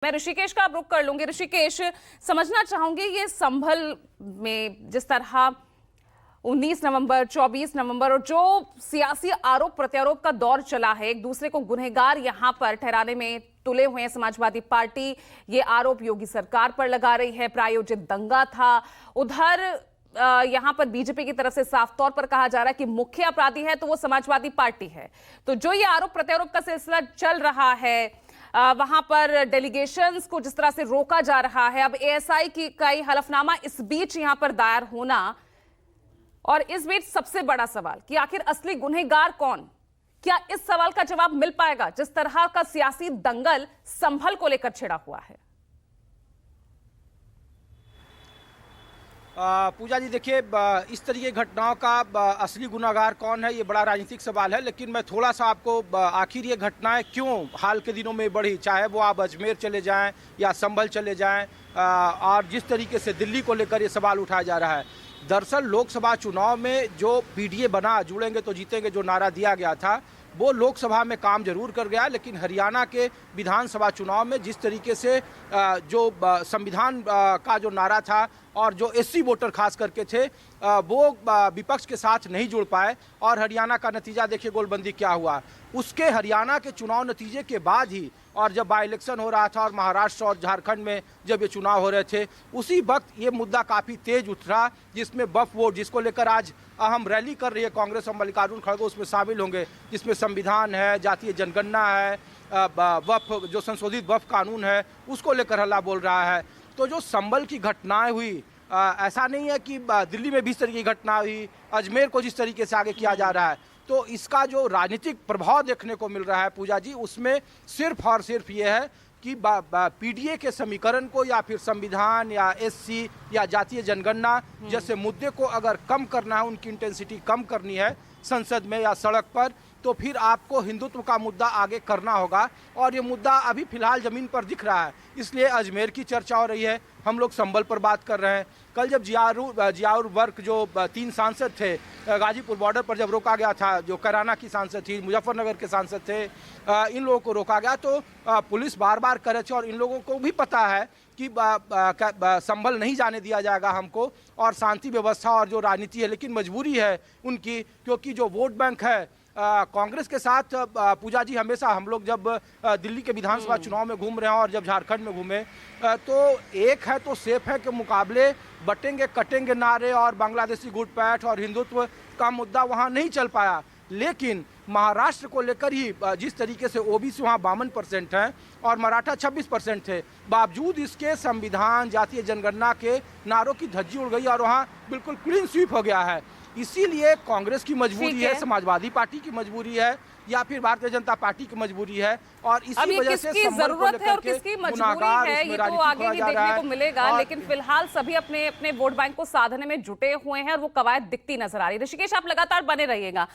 मैं ऋषिकेश का रुख कर लूंगी। ऋषिकेश, समझना चाहूंगी ये संभल में जिस तरह 19 नवंबर, 24 नवंबर और जो सियासी आरोप प्रत्यारोप का दौर चला है, एक दूसरे को गुनहगार यहां पर ठहराने में तुले हुए हैं समाजवादी पार्टी। ये आरोप योगी सरकार पर लगा रही है, प्रायोजित दंगा था। उधर यहां पर बीजेपी की तरफ से साफ तौर पर कहा जा रहा है कि मुख्य अपराधी है तो वो समाजवादी पार्टी है। तो जो ये आरोप प्रत्यारोप का सिलसिला चल रहा है, वहां पर डेलीगेशंस को जिस तरह से रोका जा रहा है, अब एएसआई की कई हलफनामा इस बीच यहां पर दायर होना, और इस बीच सबसे बड़ा सवाल कि आखिर असली गुनहगार कौन? क्या इस सवाल का जवाब मिल पाएगा जिस तरह का सियासी दंगल संभल को लेकर छिड़ा हुआ है? पूजा जी, देखिए, इस तरह की घटनाओं का असली गुनहगार कौन है, ये बड़ा राजनीतिक सवाल है। लेकिन मैं थोड़ा सा आपको आखिर ये घटनाएं क्यों हाल के दिनों में बढ़ी, चाहे वो आप अजमेर चले जाएं या संभल चले जाएं, और जिस तरीके से दिल्ली को लेकर ये सवाल उठाया जा रहा है। दरअसल लोकसभा चुनाव में जो पीडीए बना, जुड़ेंगे तो जीतेंगे, जो नारा दिया गया था, वो लोकसभा में काम जरूर कर गया, लेकिन हरियाणा के विधानसभा चुनाव में जिस तरीके से जो संविधान का जो नारा था और जो एससी वोटर खास करके थे, वो विपक्ष के साथ नहीं जुड़ पाए, और हरियाणा का नतीजा देखिए, गोलबंदी क्या हुआ। उसके हरियाणा के चुनाव नतीजे के बाद ही, और जब बाई इलेक्शन हो रहा था और महाराष्ट्र और झारखंड में जब ये चुनाव हो रहे थे, उसी वक्त ये मुद्दा काफ़ी तेज उठा, जिसमें वक्फ बोर्ड, जिसको लेकर आज अहम रैली कर रही है कांग्रेस और मल्लिकार्जुन खड़गे, उसमें शामिल होंगे, जिसमें संविधान है, जातीय जनगणना है, वक्फ जो संशोधित वक्फ कानून है, उसको लेकर हल्ला बोल रहा है। तो जो संभल की घटनाएं हुई, ऐसा नहीं है कि दिल्ली में भी इस तरह की घटना हुई, अजमेर को जिस तरीके से आगे किया जा रहा है, तो इसका जो राजनीतिक प्रभाव देखने को मिल रहा है पूजा जी, उसमें सिर्फ और सिर्फ ये है कि पीडीए के समीकरण को, या फिर संविधान या एससी या जातीय जनगणना जैसे मुद्दे को अगर कम करना है, उनकी इंटेंसिटी कम करनी है संसद में या सड़क पर, तो फिर आपको हिंदुत्व का मुद्दा आगे करना होगा। और ये मुद्दा अभी फिलहाल जमीन पर दिख रहा है, इसलिए अजमेर की चर्चा हो रही है, हम लोग संभल पर बात कर रहे हैं। कल जब जियाउर वर्क जो 3 सांसद थे, गाजीपुर बॉर्डर पर जब रोका गया था, जो कैराना की सांसद थी, मुजफ्फरनगर के सांसद थे, इन लोगों को रोका गया, तो पुलिस बार बार कर रहे थे, और इन लोगों को भी पता है कि संभल नहीं जाने दिया जाएगा हमको, और शांति व्यवस्था और जो राजनीति है, लेकिन मजबूरी है उनकी, क्योंकि जो वोट बैंक है कांग्रेस के साथ। पूजा जी, हमेशा हम लोग जब दिल्ली के विधानसभा चुनाव में घूम रहे हैं और जब झारखंड में घूमे, तो एक है तो सेफ है के मुकाबले बटेंगे कटेंगे नारे और बांग्लादेशी घुसपैठ और हिंदुत्व का मुद्दा वहां नहीं चल पाया। लेकिन महाराष्ट्र को लेकर ही जिस तरीके से ओबीसी वहाँ 52% हैं और मराठा 26% थे, बावजूद इसके संविधान, जातीय जनगणना के नारों की धज्जी उड़ गई और वहाँ बिल्कुल क्लीन स्वीप हो गया है। इसीलिए कांग्रेस की मजबूरी है, समाजवादी पार्टी की मजबूरी है, या फिर भारतीय जनता पार्टी की मजबूरी है, और इसी वजह से जरूरत है और किसकी मजबूरी है, ये तो आगे ही देखने को मिलेगा। लेकिन फिलहाल सभी अपने अपने वोट बैंक को साधने में जुटे हुए हैं और वो कवायद दिखती नजर आ रही है। ऋषिकेश, आप लगातार बने रहिएगा।